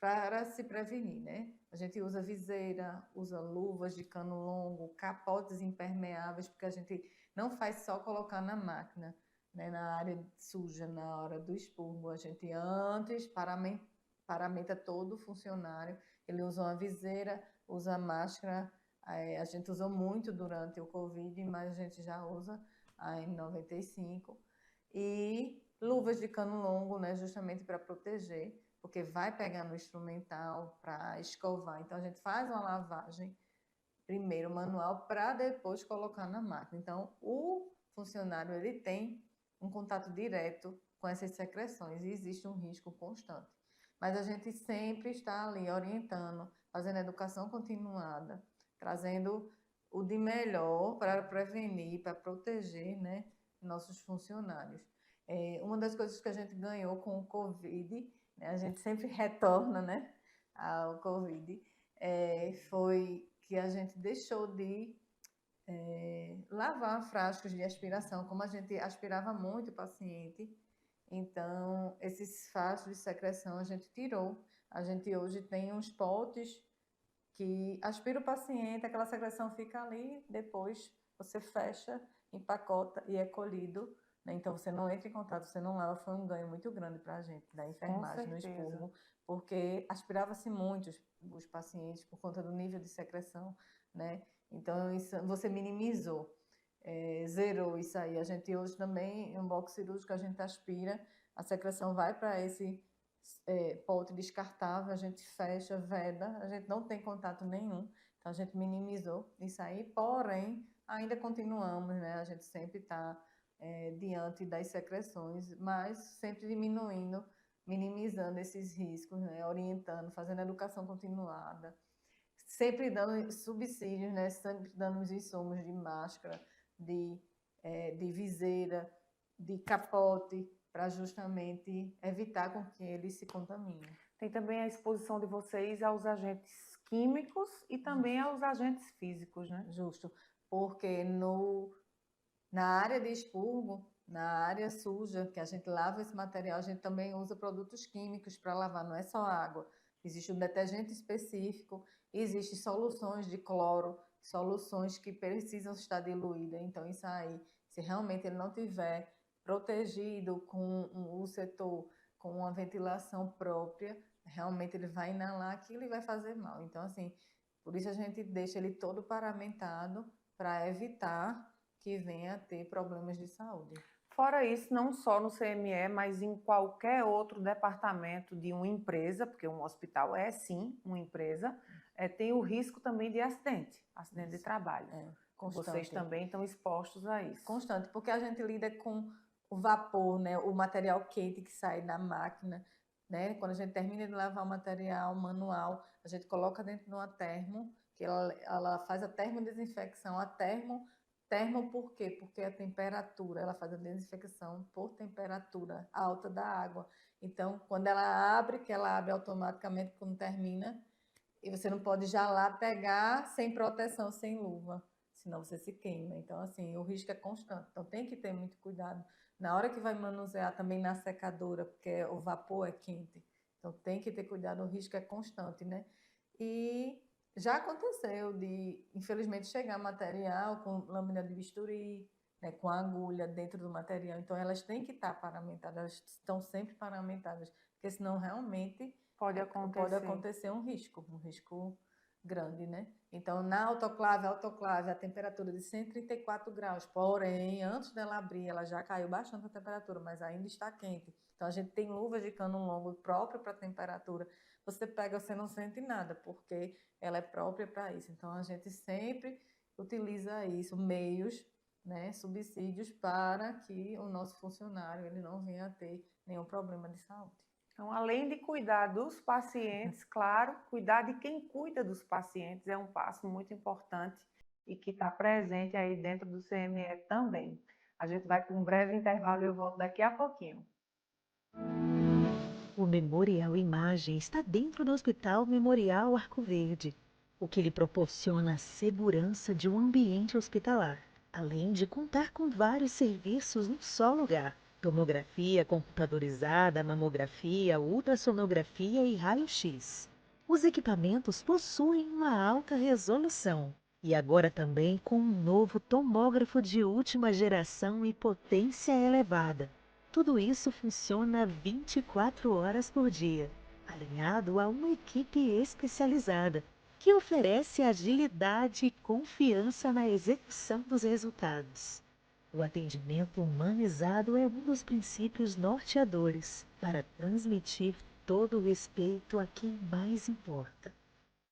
B: para se prevenir, né? A gente usa viseira, usa luvas de cano longo, capotes impermeáveis, porque a gente não faz só colocar na máquina, né, na área suja, na hora do expurgo. A gente antes paramenta todo o funcionário, ele usa uma viseira, usa máscara, a gente usou muito durante o Covid, mas a gente já usa a N95, e luvas de cano longo, né, justamente para proteger, porque vai pegar no instrumental para escovar. Então, a gente faz uma lavagem primeiro manual para depois colocar na máquina. Então, o funcionário ele tem um contato direto com essas secreções e existe um risco constante. Mas a gente sempre está ali orientando, fazendo educação continuada, trazendo o de melhor para prevenir, para proteger, né, nossos funcionários. Uma das coisas que a gente ganhou com o Covid, né, a gente sempre retorna, né, ao Covid, foi que a gente deixou de lavar frascos de aspiração, como a gente aspirava muito o paciente, então esses frascos de secreção a gente tirou. A gente hoje tem uns potes que aspira o paciente, aquela secreção fica ali, depois você fecha, empacota e é colhido, né? Então você não entra em contato, você não lava, foi um ganho muito grande para a gente, da enfermagem no expurgo, porque aspirava-se muito os pacientes por conta do nível de secreção, né? Então isso, você minimizou, zerou isso aí. A gente hoje também, em um box cirúrgico, a gente aspira, a secreção vai para esse pote descartável, a gente fecha, veda, a gente não tem contato nenhum, então a gente minimizou isso aí, porém, ainda continuamos, né? A gente sempre está diante das secreções, mas sempre diminuindo, minimizando esses riscos, né? Orientando, fazendo educação continuada, sempre dando subsídios, né? Sempre dando os insumos de máscara, de viseira, de capote, para justamente evitar com que ele se contamine.
A: Tem também a exposição de vocês aos agentes químicos e também aos agentes físicos, né?
B: Justo, porque na área de expurgo, na área suja, que a gente lava esse material, a gente também usa produtos químicos para lavar, não é só água. Existe um detergente específico, existem soluções de cloro, soluções que precisam estar diluídas. Então, isso aí, se realmente ele não tiver protegido com o setor, com uma ventilação própria, realmente ele vai inalar aquilo e vai fazer mal. Então, assim, por isso a gente deixa ele todo paramentado para evitar que venha a ter problemas de saúde.
A: Fora isso, não só no CME, mas em qualquer outro departamento de uma empresa, porque um hospital é sim uma empresa, tem o risco também de acidente de trabalho.
B: Constante.
A: Vocês também estão expostos a isso.
B: Constante, porque a gente lida com o vapor, né, o material quente que sai da máquina, né? Quando a gente termina de lavar o material manual, a gente coloca dentro de uma termo, que ela faz a termodesinfecção. A termo por quê? Porque a temperatura, ela faz a desinfecção por temperatura alta da água. Então, quando ela abre, que ela abre automaticamente quando termina, e você não pode já lá pegar sem proteção, sem luva, senão você se queima. Então, assim, o risco é constante. Então, tem que ter muito cuidado. Na hora que vai manusear também na secadora, porque o vapor é quente. Então, tem que ter cuidado, o risco é constante, né? E já aconteceu de, infelizmente, chegar material com lâmina de bisturi, né, com agulha dentro do material. Então, elas têm que estar paramentadas, elas estão sempre paramentadas, porque senão realmente pode acontecer um risco grande, né? Então, na autoclave, a temperatura de 134 graus, porém, antes dela abrir, ela já caiu bastante a temperatura, mas ainda está quente. Então, a gente tem luvas de cano longo própria para a temperatura. Você pega, você não sente nada, porque ela é própria para isso. Então, a gente sempre utiliza isso, meios, né, subsídios para que o nosso funcionário ele não venha a ter nenhum problema de saúde.
A: Então, além de cuidar dos pacientes, claro, cuidar de quem cuida dos pacientes é um passo muito importante e que está presente aí dentro do CME também. A gente vai para um breve intervalo e eu volto daqui a pouquinho.
D: O Memorial Imagem está dentro do Hospital Memorial Arco Verde, o que lhe proporciona a segurança de um ambiente hospitalar, além de contar com vários serviços num só lugar: tomografia computadorizada, mamografia, ultrassonografia e raio-x. Os equipamentos possuem uma alta resolução e agora também com um novo tomógrafo de última geração e potência elevada. Tudo isso funciona 24 horas por dia, alinhado a uma equipe especializada, que oferece agilidade e confiança na execução dos resultados. O atendimento humanizado é um dos princípios norteadores para transmitir todo o respeito a quem mais importa: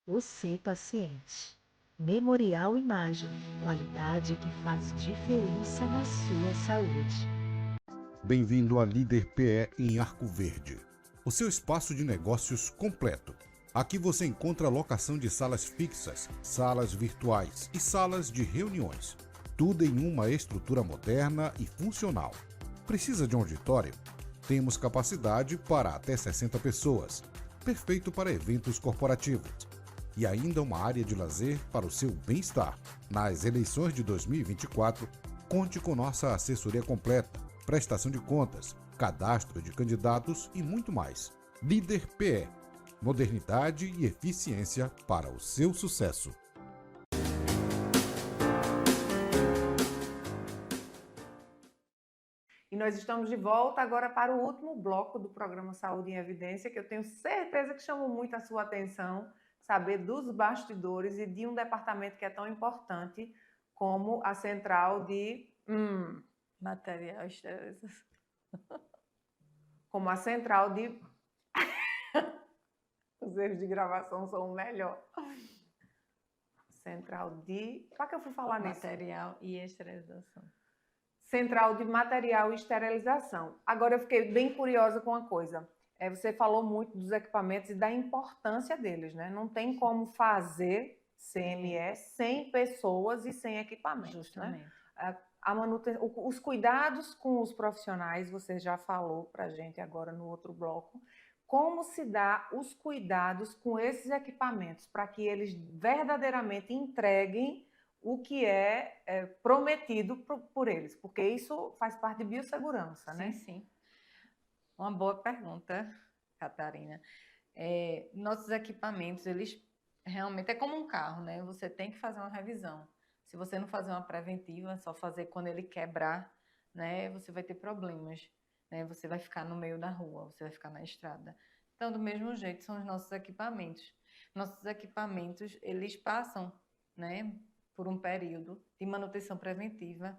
D: você, paciente. Memorial Imagem, qualidade que faz diferença na sua saúde.
E: Bem-vindo à Líder PE em Arco Verde, o seu espaço de negócios completo. Aqui você encontra locação de salas fixas, salas virtuais e salas de reuniões. Tudo em uma estrutura moderna e funcional. Precisa de um auditório? Temos capacidade para até 60 pessoas. Perfeito para eventos corporativos. E ainda uma área de lazer para o seu bem-estar. Nas eleições de 2024, conte com nossa assessoria completa, prestação de contas, cadastro de candidatos e muito mais. Líder PE. Modernidade e eficiência para o seu sucesso.
A: E nós estamos de volta agora para o último bloco do programa Saúde em Evidência, que eu tenho certeza que chamou muito a sua atenção, saber dos bastidores e de um departamento que é tão importante como a central de
B: Material e esterilização.
A: como a central de os erros de gravação são o melhor. Central de... Para que eu fui falar nisso?
B: Material e esterilização.
A: Central de material e esterilização. Agora eu fiquei bem curiosa com uma coisa. Você falou muito dos equipamentos e da importância deles, né? Não tem como fazer CME sem pessoas e sem equipamentos,
B: Justamente.
A: né? Os cuidados com os profissionais, você já falou para a gente agora no outro bloco. Como se dá os cuidados com esses equipamentos para que eles verdadeiramente entreguem o que é prometido por eles? Porque isso faz parte de biossegurança, né?
B: Sim. Uma boa pergunta, Catarina. Nossos equipamentos, eles realmente é como um carro, né? Você tem que fazer uma revisão. Se você não fazer uma preventiva, só fazer quando ele quebrar, né? Você vai ter problemas, né? Você vai ficar no meio da rua, você vai ficar na estrada. Então, do mesmo jeito, são os nossos equipamentos. Nossos equipamentos, eles passam, né, por um período de manutenção preventiva.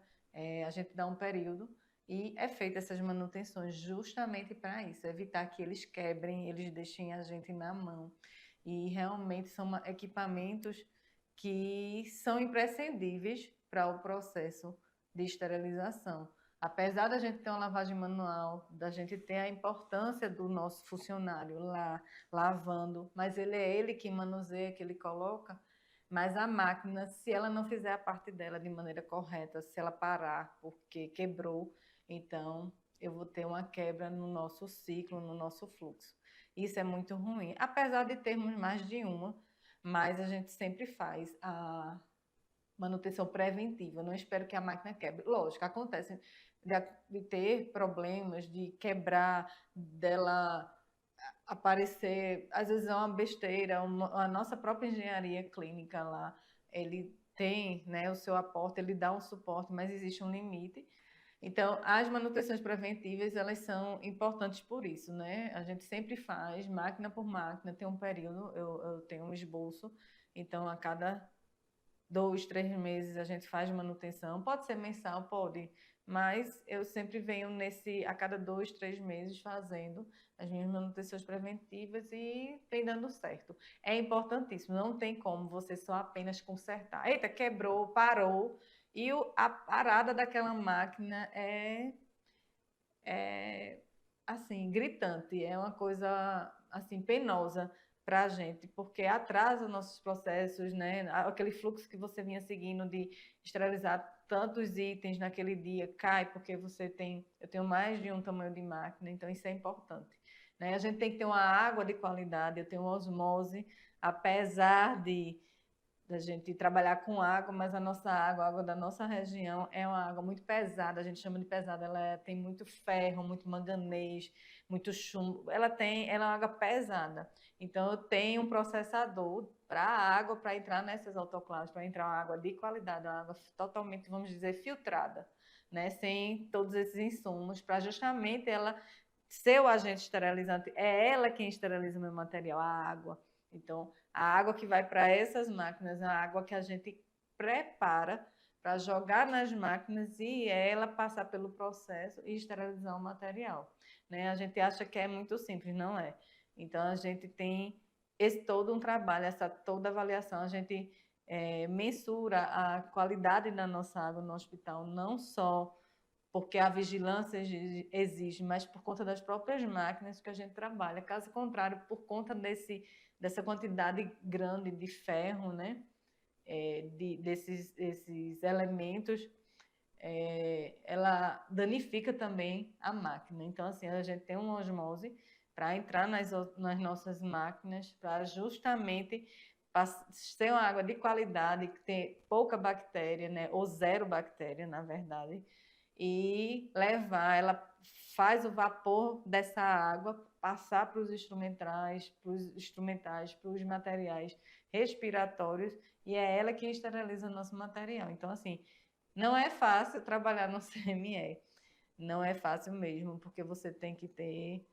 B: A gente dá um período e é feita essas manutenções justamente para isso, evitar que eles quebrem, eles deixem a gente na mão. E realmente são equipamentos que são imprescindíveis para o processo de esterilização. Apesar da gente ter uma lavagem manual, da gente ter a importância do nosso funcionário lá lavando, mas é ele que manuseia, que ele coloca, mas a máquina, se ela não fizer a parte dela de maneira correta, se ela parar porque quebrou, então eu vou ter uma quebra no nosso ciclo, no nosso fluxo. Isso é muito ruim, apesar de termos mais de uma, mas a gente sempre faz a manutenção preventiva. Não espero que a máquina quebre. Lógico, acontece de ter problemas, de quebrar, dela aparecer, às vezes é uma besteira, a nossa própria engenharia clínica lá, ele tem, né, o seu aporte, ele dá um suporte, mas existe um limite. Então, as manutenções preventivas, elas são importantes por isso, né? A gente sempre faz, máquina por máquina, tem um período, eu tenho um esboço, então a cada 2, 3 meses a gente faz manutenção, pode ser mensal, pode, mas eu sempre venho a cada 2, 3 meses fazendo as minhas manutenções preventivas e tem dando certo. É importantíssimo, não tem como você só apenas consertar. Eita, quebrou, parou, e a parada daquela máquina é assim, gritante, é uma coisa assim penosa para a gente, porque atrasa nossos processos, né? Aquele fluxo que você vinha seguindo de esterilizar tantos itens naquele dia cai porque eu tenho mais de um tamanho de máquina, então isso é importante, né? A gente tem que ter uma água de qualidade, eu tenho osmose, apesar da gente trabalhar com água, mas a nossa água, a água da nossa região é uma água muito pesada, a gente chama de pesada, ela tem muito ferro, muito manganês, muito chumbo, ela é uma água pesada. Então eu tenho um processador para a água, para entrar nessas autoclaves, para entrar uma água de qualidade, uma água totalmente, vamos dizer, filtrada, né, sem todos esses insumos, para justamente ela ser o agente esterilizante, é ela quem esteriliza o meu material, a água. Então, a água que vai para essas máquinas é a água que a gente prepara para jogar nas máquinas e ela passar pelo processo e esterilizar o material, né? A gente acha que é muito simples, não é? Então, a gente tem esse todo um trabalho, essa toda avaliação, a gente mensura a qualidade da nossa água no hospital, não só porque a vigilância exige, mas por conta das próprias máquinas que a gente trabalha. Caso contrário, por conta dessa quantidade grande de ferro, né? Desses elementos, ela danifica também a máquina. Então, assim, a gente tem uma osmose para entrar nas nossas máquinas, para justamente ser uma água de qualidade, que tem pouca bactéria, né? Ou zero bactéria, na verdade, e levar, ela faz o vapor dessa água passar para os instrumentais, para os materiais respiratórios, e é ela que esteriliza o nosso material. Então, assim, não é fácil trabalhar no CME, não é fácil mesmo, porque você tem que ter,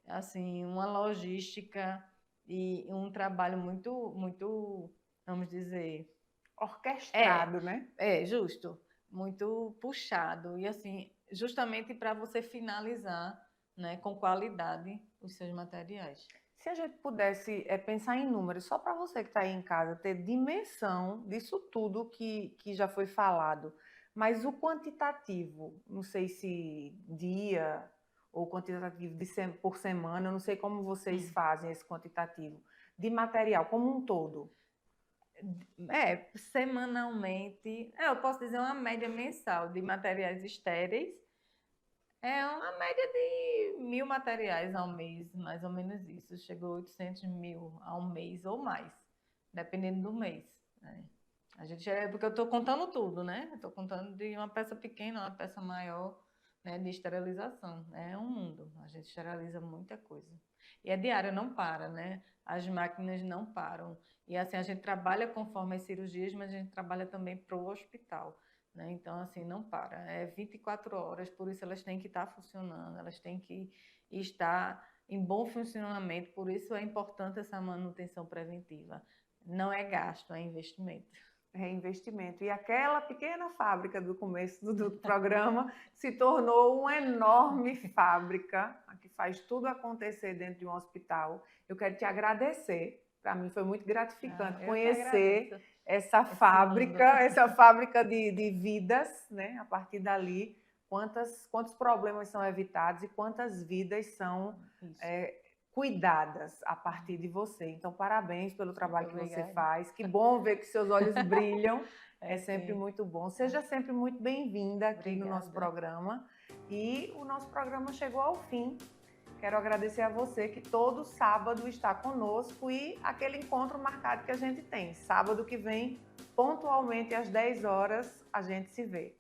B: assim, uma logística e um trabalho muito, muito, vamos dizer...
A: Orquestrado, né?
B: Justo. Muito puxado. E, assim, justamente para você finalizar, né, com qualidade os seus materiais.
A: Se a gente pudesse pensar em números, só para você que está aí em casa ter dimensão disso tudo que já foi falado, mas o quantitativo, não sei se dia ou quantitativo por semana, eu não sei como vocês fazem esse quantitativo, de material como um todo.
B: Semanalmente, eu posso dizer uma média mensal de materiais estéreis, é uma média de 1.000 materiais ao mês, mais ou menos isso. Chegou a 800 mil ao mês ou mais, dependendo do mês, né? Porque eu estou contando tudo, né? Estou contando de uma peça pequena, uma peça maior, né, de esterilização. É um mundo, a gente esteriliza muita coisa. E é diário, não para, né? As máquinas não param. E assim, a gente trabalha conforme as cirurgias, mas a gente trabalha também para o hospital, né? Então, assim, não para. É 24 horas, por isso elas têm que estar funcionando, elas têm que estar em bom funcionamento, por isso é importante essa manutenção preventiva. Não é gasto, é investimento.
A: É investimento. E aquela pequena fábrica do começo do programa se tornou uma enorme fábrica que faz tudo acontecer dentro de um hospital. Eu quero te agradecer. Para mim foi muito gratificante conhecer essa fábrica de vidas, né? A partir dali, quantos problemas são evitados e quantas vidas são cuidadas a partir de você. Então, parabéns pelo trabalho que você faz. Que bom ver que seus olhos brilham. É sempre muito bom. Seja sempre muito bem-vinda aqui no nosso programa. E o nosso programa chegou ao fim. Quero agradecer a você que todo sábado está conosco e aquele encontro marcado que a gente tem. Sábado que vem, pontualmente às 10 horas, a gente se vê.